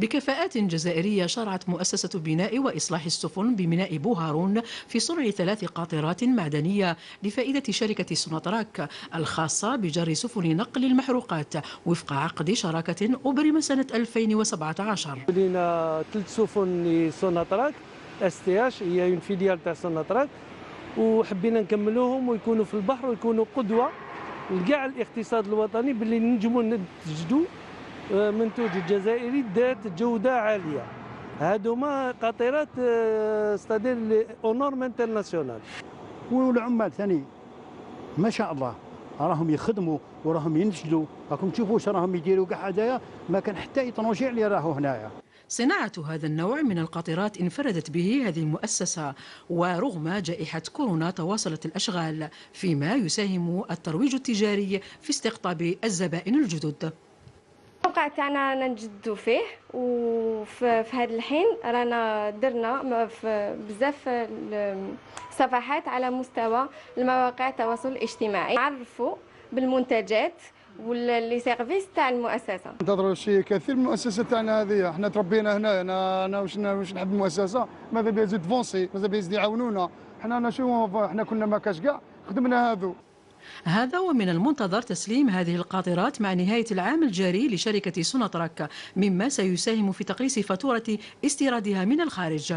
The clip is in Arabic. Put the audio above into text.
بكفاءات جزائرية شرعت مؤسسة بناء وإصلاح السفن بميناء بوهارون في صنع 3 قاطرات معدنية لفائدة شركة سوناتراك الخاصة بجر سفن نقل المحروقات وفق عقد شراكة أبرم سنة 2017. لينا 3 سفن لسوناتراك STH، هي اون فيليال تاع سوناتراك، وحبينا نكملوهم ويكونوا في البحر ويكونوا قدوة لكاع الاقتصاد الوطني باللي نجموا ننتجوا منتوج جزائري ذات جودة عالية. هادوما قاطرات ستادير او نورم انترناسيونال. والعمال ثاني ما شاء الله راهم يخدموا وراهم ينتجوا، راكم تشوفوا واش راهم يديروا كاع هدايا، ما كان حتى يطنوجيع اللي راهو هنايا. صناعة هذا النوع من القاطرات انفردت به هذه المؤسسة، ورغم جائحة كورونا تواصلت الأشغال، فيما يساهم الترويج التجاري في استقطاب الزبائن الجدد. الموقع تاعنا نجدوا فيه، وفي هذا الحين رانا درنا في بزاف صفحات على مستوى المواقع التواصل الاجتماعي، نعرفوا بالمنتجات واللي سيرفيس تاع المؤسسه. ننتظروا شيء كثير من المؤسسه تاعنا هذه، احنا تربينا هنا. انا واش نحب المؤسسه، ماذا بيا يزيد فونسي، ماذا بيا يزيد يعاونونا. احنا كنا ما كاش كاع خدمنا هذو. هذا ومن المنتظر تسليم هذه القاطرات مع نهاية العام الجاري لشركة سوناتراك، مما سيساهم في تقليص فاتورة استيرادها من الخارج.